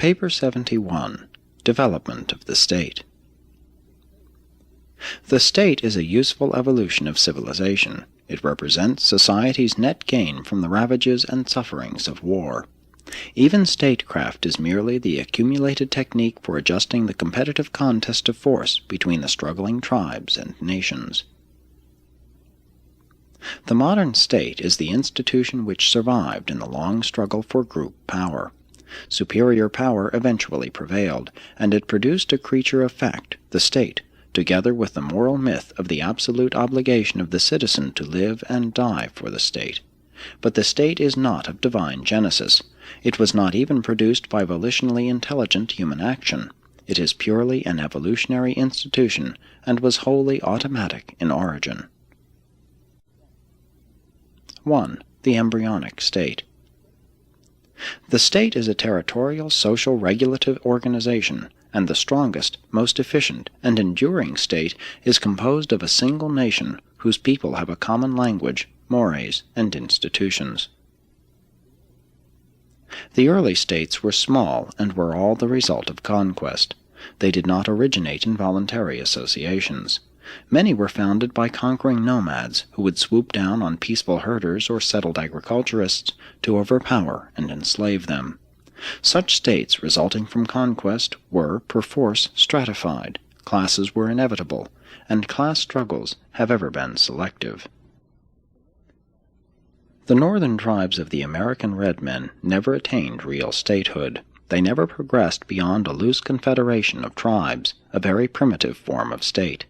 Paper 71. Development of the State. The state is a useful evolution of civilization. It represents society's net gain from the ravages and sufferings of war. Even statecraft is merely the accumulated technique for adjusting the competitive contest of force between the struggling tribes and nations. The modern state is the institution which survived in the long struggle for group power. Superior power eventually prevailed, and it produced a creature of fact, the state, together with the moral myth of the absolute obligation of the citizen to live and die for the state. But the state is not of divine genesis. It was not even produced by volitionally intelligent human action. It is purely an evolutionary institution, and was wholly automatic in origin. 1. The embryonic state. The state is a territorial social regulative organization, and the strongest, most efficient, and enduring state is composed of a single nation whose people have a common language, mores, and institutions. The early states were small and were all the result of conquest. They did not originate in voluntary associations. Many were founded by conquering nomads who would swoop down on peaceful herders or settled agriculturists to overpower and enslave them. Such states resulting from conquest were, perforce, stratified, classes were inevitable, and class struggles have ever been selective. The northern tribes of the American red men never attained real statehood. They never progressed beyond a loose confederation of tribes, a very primitive form of state.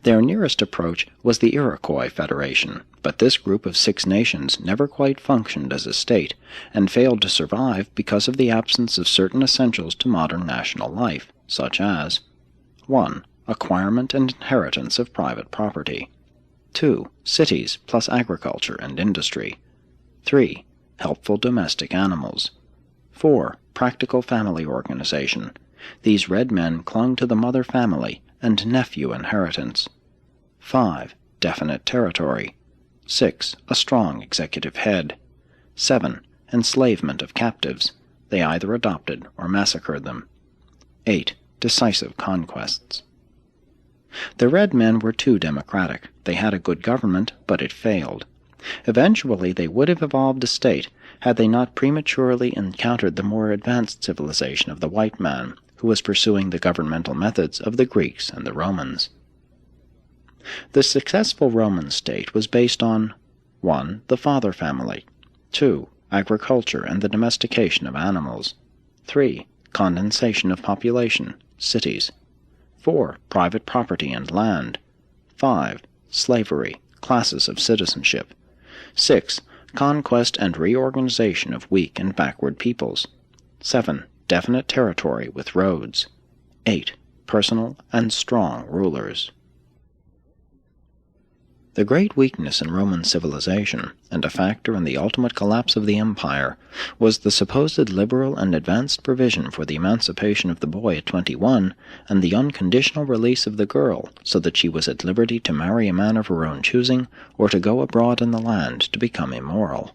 Their nearest approach was the Iroquois Federation, but this group of 6 nations never quite functioned as a state, and failed to survive because of the absence of certain essentials to modern national life, such as 1. Acquirement and inheritance of private property. 2. Cities plus agriculture and industry. 3. Helpful domestic animals. 4. Practical family organization. These red men clung to the mother family and nephew inheritance. 5. Definite territory. 6. A strong executive head. 7. Enslavement of captives. They either adopted or massacred them. 8. Decisive conquests. The red men were too democratic. They had a good government, but it failed. Eventually they would have evolved a state had they not prematurely encountered the more advanced civilization of the white man, who was pursuing the governmental methods of the Greeks and the Romans. The successful Roman state was based on 1. The father family. 2. Agriculture and the domestication of animals. 3. Condensation of population, cities. 4. Private property and land. 5. Slavery, classes of citizenship. 6. Conquest and reorganization of weak and backward peoples. 7. Definite territory with roads. 8. Personal and strong rulers. The great weakness in Roman civilization, and a factor in the ultimate collapse of the empire, was the supposed liberal and advanced provision for the emancipation of the boy at 21, and the unconditional release of the girl, so that she was at liberty to marry a man of her own choosing, or to go abroad in the land to become immoral.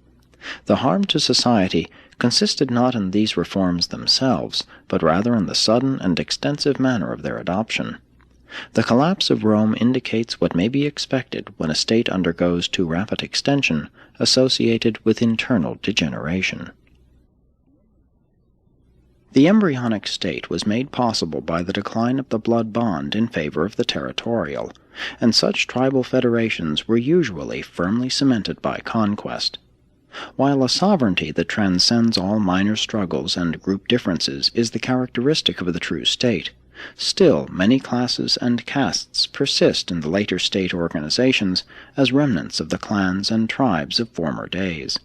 The harm to society consisted not in these reforms themselves, but rather in the sudden and extensive manner of their adoption. The collapse of Rome indicates what may be expected when a state undergoes too rapid extension associated with internal degeneration. The embryonic state was made possible by the decline of the blood bond in favor of the territorial, and such tribal federations were usually firmly cemented by conquest. While a sovereignty that transcends all minor struggles and group differences is the characteristic of the true state, still many classes and castes persist in the later state organizations as remnants of the clans and tribes of former days.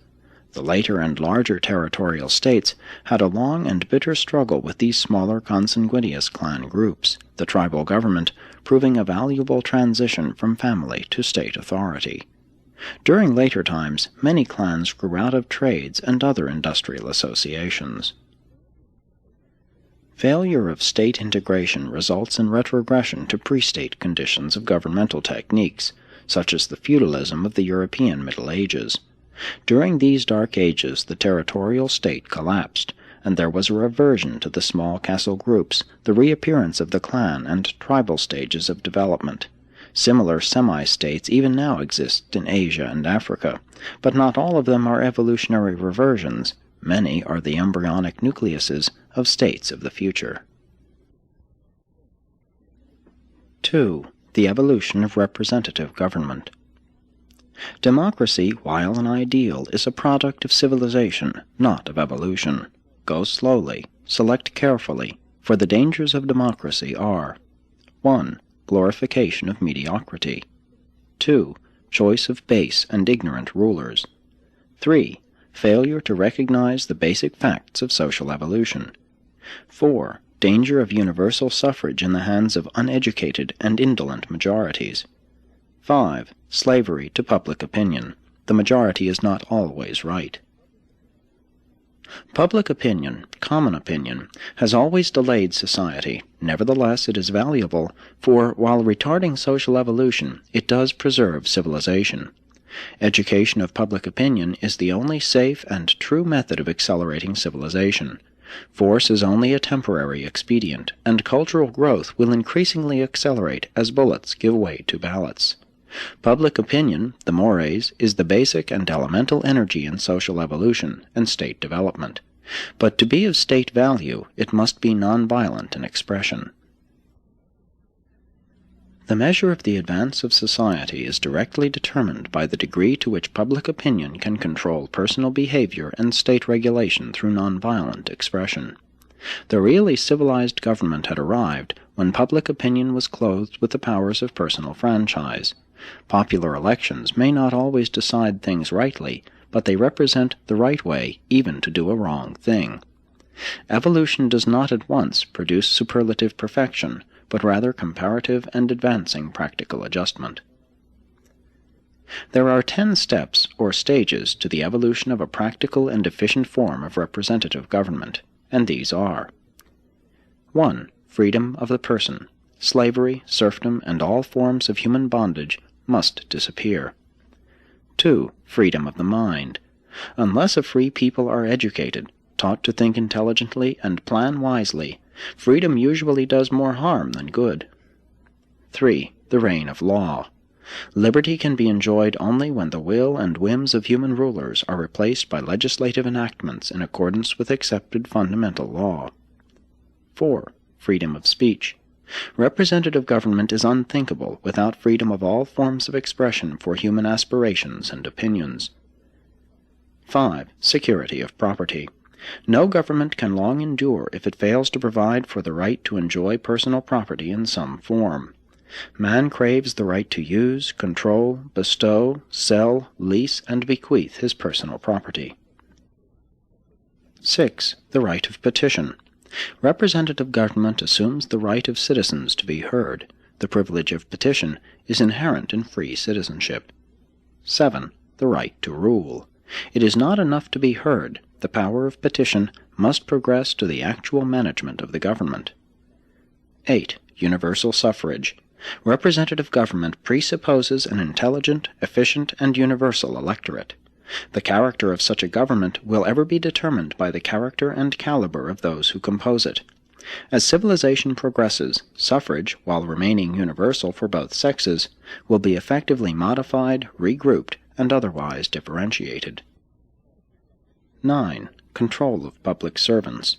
The later and larger territorial states had a long and bitter struggle with these smaller consanguineous clan groups, the tribal government proving a valuable transition from family to state authority. During later times, many clans grew out of trades and other industrial associations. Failure of state integration results in retrogression to pre-state conditions of governmental techniques, such as the feudalism of the European Middle Ages. During these dark ages the territorial state collapsed, and there was a reversion to the small castle groups, the reappearance of the clan and tribal stages of development. Similar semi-states even now exist in Asia and Africa, but not all of them are evolutionary reversions. Many are the embryonic nucleuses of states of the future. 2. The evolution of representative government. Democracy, while an ideal, is a product of civilization, not of evolution. Go slowly, select carefully, for the dangers of democracy are 1. Glorification of mediocrity. 2. Choice of base and ignorant rulers. 3. Failure to recognize the basic facts of social evolution. 4. Danger of universal suffrage in the hands of uneducated and indolent majorities. 5. Slavery to public opinion. The majority is not always right. Public opinion, common opinion, has always delayed society. Nevertheless, it is valuable, for while retarding social evolution, it does preserve civilization. Education of public opinion is the only safe and true method of accelerating civilization. Force is only a temporary expedient, and cultural growth will increasingly accelerate as bullets give way to ballots. Public opinion, the mores, is the basic and elemental energy in social evolution and state development. But to be of state value, it must be nonviolent in expression. The measure of the advance of society is directly determined by the degree to which public opinion can control personal behavior and state regulation through nonviolent expression. The really civilized government had arrived when public opinion was clothed with the powers of personal franchise. Popular elections may not always decide things rightly, but they represent the right way even to do a wrong thing. Evolution does not at once produce superlative perfection, but rather comparative and advancing practical adjustment. There are 10 steps or stages to the evolution of a practical and efficient form of representative government, and these are: 1. Freedom of the person. Slavery, serfdom, and all forms of human bondage must disappear. 2. Freedom of the mind. Unless a free people are educated, taught to think intelligently and plan wisely, freedom usually does more harm than good. 3. The reign of law. Liberty can be enjoyed only when the will and whims of human rulers are replaced by legislative enactments in accordance with accepted fundamental law. 4. Freedom of speech. Representative government is unthinkable without freedom of all forms of expression for human aspirations and opinions. 5. Security of property. No government can long endure if it fails to provide for the right to enjoy personal property in some form. Man craves the right to use, control, bestow, sell, lease, and bequeath his personal property. 6. The right of petition. Representative government assumes the right of citizens to be heard. The privilege of petition is inherent in free citizenship. 7. The right to rule. It is not enough to be heard. The power of petition must progress to the actual management of the government. 8. Universal suffrage. Representative government presupposes an intelligent, efficient, and universal electorate. The character of such a government will ever be determined by the character and caliber of those who compose it. As civilization progresses, suffrage, while remaining universal for both sexes, will be effectively modified, regrouped, and otherwise differentiated. 9. Control of public servants.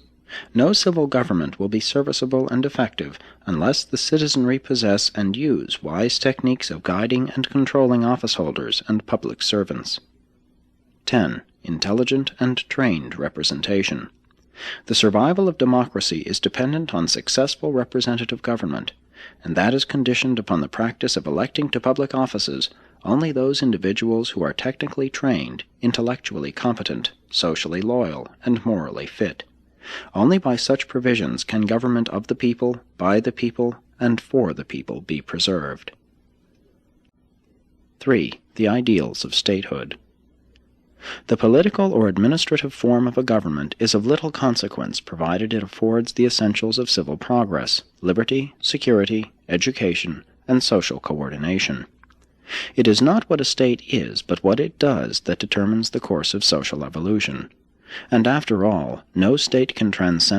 No civil government will be serviceable and effective unless the citizenry possess and use wise techniques of guiding and controlling officeholders and public servants. 10. Intelligent and trained representation. The survival of democracy is dependent on successful representative government, and that is conditioned upon the practice of electing to public offices only those individuals who are technically trained, intellectually competent, socially loyal, and morally fit. Only by such provisions can government of the people, by the people, and for the people be preserved. 3. The ideals of statehood. The political or administrative form of a government is of little consequence provided it affords the essentials of civil progress, liberty, security, education, and social coordination. It is not what a state is, but what it does that determines the course of social evolution. And after all, no state can transcend